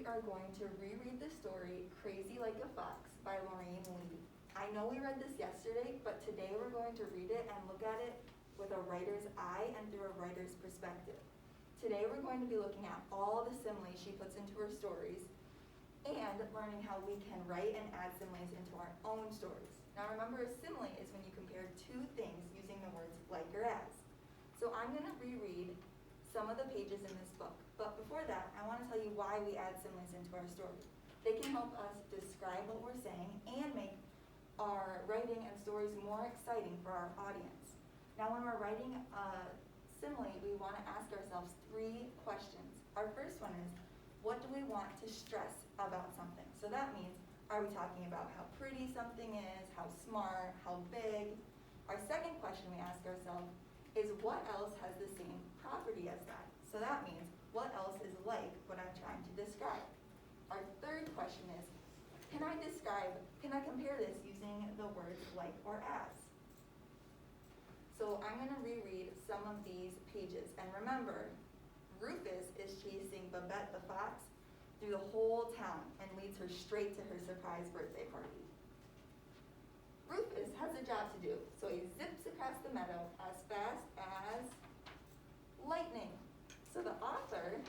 we are going to reread the story Crazy Like a Fox by Lorraine Lee. I know we read this yesterday, but today we're going to read it and look at it with a writer's eye and through a writer's perspective. Today we're going to be looking at all the similes she puts into her stories and learning how we can write and add similes into our own stories. Now remember, a simile is when you compare two things using the words like or as. So I'm going to reread some of the pages in this book. But before that, I want to tell you why we add similes into our story. They can help us describe what we're saying and make our writing and stories more exciting for our audience. Now when we're writing a simile, we want to ask ourselves 3 questions. Our first one is, what do we want to stress about something? So that means, are we talking about how pretty something is, how smart, how big? Our second question we ask ourselves is, what else has the same property as that? So that means, what else is like what I'm trying to describe? Our third question is, can I compare this using the words like or as? So I'm going to reread some of these pages. And remember, Rufus is chasing Babette the fox through the whole town and leads her straight to her surprise birthday party. Rufus has a job to do, so he zips across the meadow as fast as lightning. So the author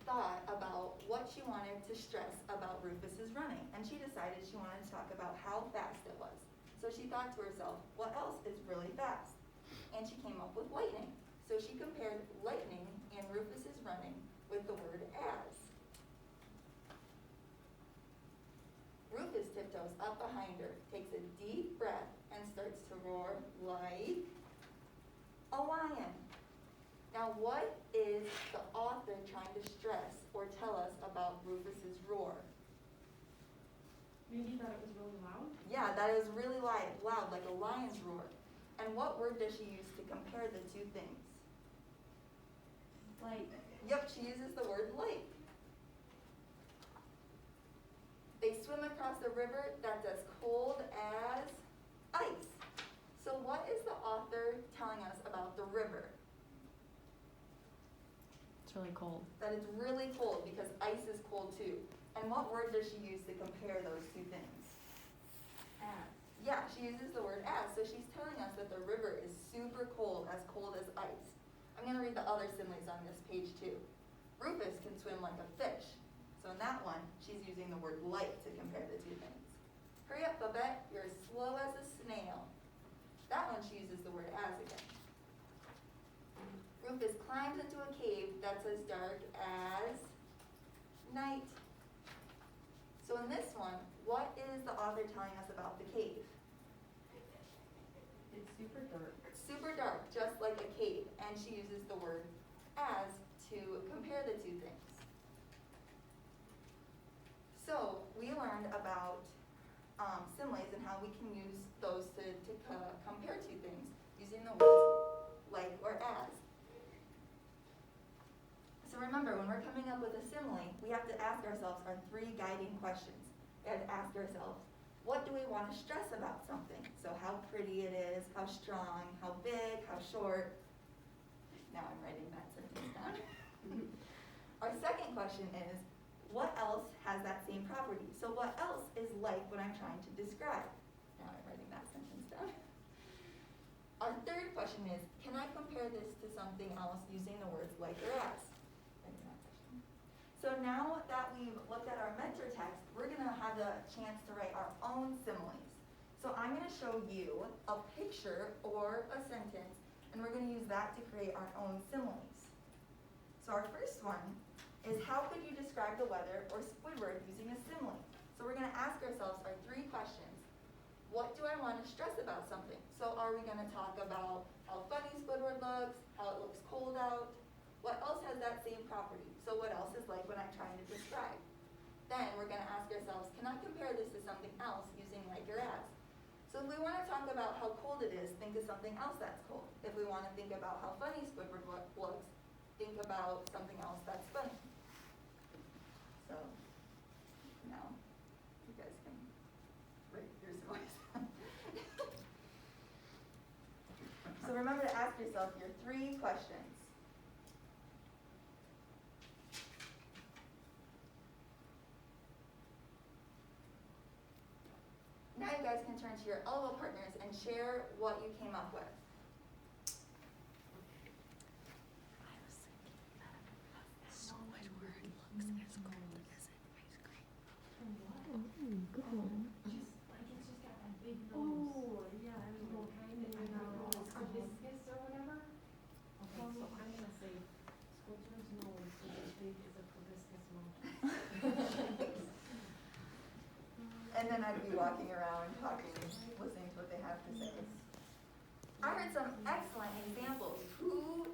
thought about what she wanted to stress about Rufus's running, and she decided she wanted to talk about how fast it was. So she thought to herself, what else is really fast? And she came up with lightning. So she compared lightning and Rufus's running with the word as. Rufus tiptoes up behind her, takes a deep breath, and starts to roar like a lion. Now, what is the author trying to stress or tell us about Rufus's roar? Maybe that it was really loud? Yeah, that is really loud, like a lion's roar. And what word does she use to compare the two things? Like. Yep, she uses the word lake. They swim across a river that's as cold as ice. So what is the author telling us about the river? It's really cold. That it's really cold because ice is cold too. And what word does she use to compare those two things? As. Yeah, she uses the word as. So she's telling us that the river is super cold as ice. I'm going to read the other similes on this page too. Rufus can swim like a fish. So in that one, she's using the word like to compare the two things. Hurry up, Babette, you're as slow as a snail. That one she uses the word as again. Rufus climbs into a cave that's as dark as night. So in this one, what is the author telling us about the cave? It's super dark. It's super dark, just like a cave, and she uses the word as to compare the two things. So we learned about similes and how we can use those to compare two things using the words like or as. So remember, when we're coming up with a simile, we have to ask ourselves our 3 guiding questions. We have to ask ourselves, what do we want to stress about something? So how pretty it is, how strong, how big, how short. Now I'm writing that sentence down. Our second question is, what else has that same property? So what else is like what I'm trying to describe? Now I'm writing that sentence down. Our third question is, can I compare this to something else using the words like or as? So now that we've looked at our mentor text, we're going to have a chance to write our own similes. So I'm going to show you a picture or a sentence, and we're going to use that to create our own similes. So our first one is, how could you describe the weather or Squidward using a simile? So we're going to ask ourselves our 3 questions. What do I want to stress about something? So are we going to talk about how funny Squidward looks, how it looks cold out? What else has that same property? So what else is like what I'm trying to describe? Then we're going to ask ourselves, can I compare this to something else using like or as? So if we want to talk about how cold it is, think of something else that's cold. If we want to think about how funny Squidward looks, think about something else that's funny. So now you guys can write your similes. So remember to ask yourself your 3 questions. can turn to your elbow partners and share what you came up with. Just, like, it's just got that big nose. Oh, yeah, I don't know. Kind of, I don't know, it's hibiscus or whatever. Okay, so I'm gonna say Squidward's nose is as big as a hibiscus monkey. And then I'd be walking around, talking, listening to what they have to say. I heard some excellent examples.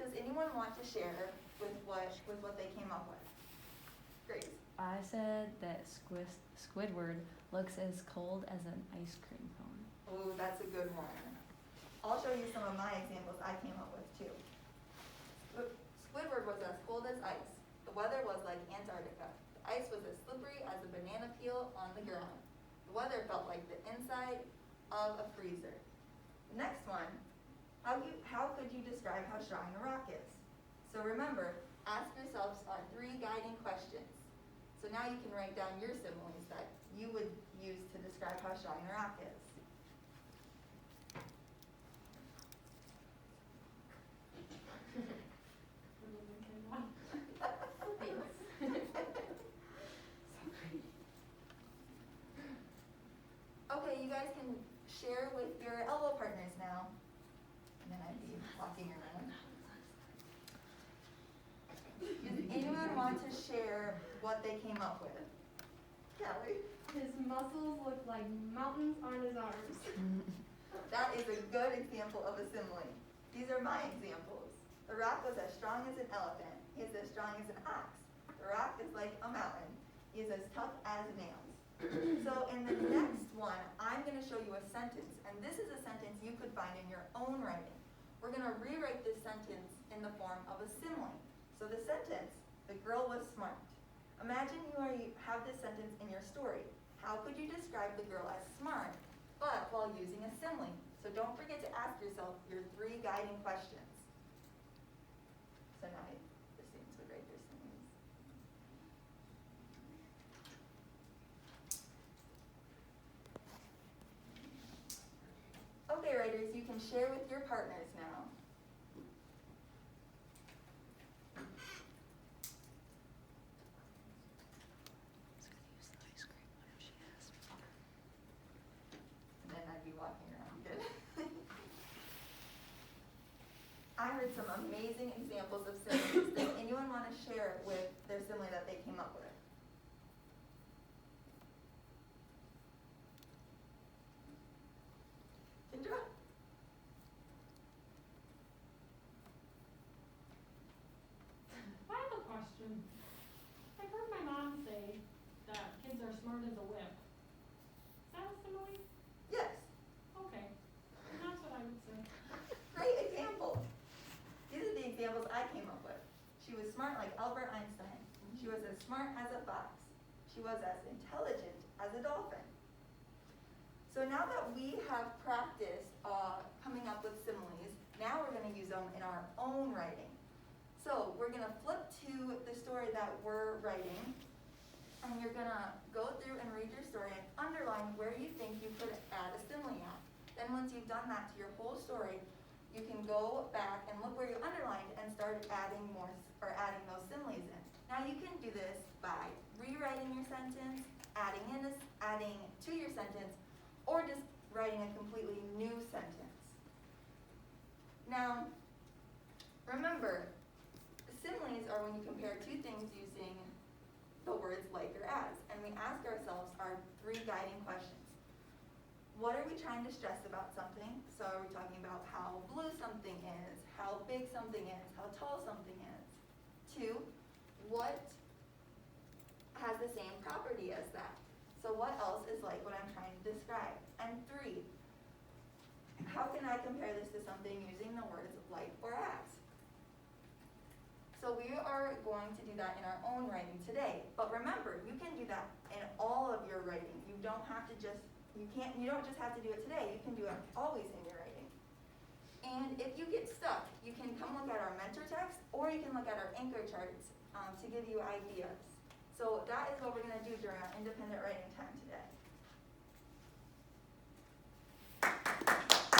Does anyone want to share with what they came up with? Grace. I said that Squidward looks as cold as an ice cream cone. Oh, that's a good one. I'll show you some of my examples I came up with too. Squidward was as cold as ice. The weather was like Antarctica. The ice was as slippery as a banana peel on the ground. The weather felt like the inside of a freezer. Next one, how could you describe how strong a rock is? So remember, ask yourselves our 3 guiding questions. So now you can write down your similes that you would use to describe how strong the rock is. Okay, you guys can share with your elbow partners now. And then I'd be walking around. Does anyone want to share what they came up with? Kelly? His muscles look like mountains on his arms. That is a good example of a simile. These are my examples. The rock was as strong as an elephant. He is as strong as an ox. The rock is like a mountain. He is as tough as nails. So in the next one, I'm going to show you a sentence, and this is a sentence you could find in your own writing. We're going to rewrite this sentence in the form of a simile. So the sentence, the girl was smart. Imagine you have this sentence in your story. How could you describe the girl as smart, but while using a simile? So don't forget to ask yourself your 3 guiding questions. So now the students would write their similes. Okay, writers, you can share with your partners now. And then I'd be walking around. Good. I heard some amazing examples of similes. Does anyone want to share with their simile that they came up with? Kendra? I have a question. I've heard my mom say that kids are smart as a whip. Is that a simile? Yes. Okay, that's what I would say. Great example. These are the examples I came up with. She was smart like Albert Einstein. She was as smart as a fox. She was as intelligent as a dolphin. So now that we have practiced coming up with similes, now we're going to use them in our own writing. So we're going to flip to the story that we're writing, and you're going to go through and read your story and underline where you think you could add a simile at. Then once you've done that to your whole story, you can go back and look where you underlined and start adding adding those similes in. Now you can do this by rewriting your sentence, adding to your sentence, or just writing a completely new sentence. Now, remember, similes are when you compare 2 things using the words like or as, and we ask ourselves our 3 guiding questions. What are we trying to stress about something? So are we talking about how blue something is, how big something is, how tall something is? 2, what has the same property as that? So what else is like what I'm trying to describe? And 3, how can I compare this to something using the words like or as? So we are going to do that in our own writing today. But remember, you can do that in all of your writing. You don't just have to do it today. You can do it always in your writing. And if you get stuck, you can come look at our mentor text, or you can look at our anchor charts to give you ideas. So that is what we're going to do during our independent writing test.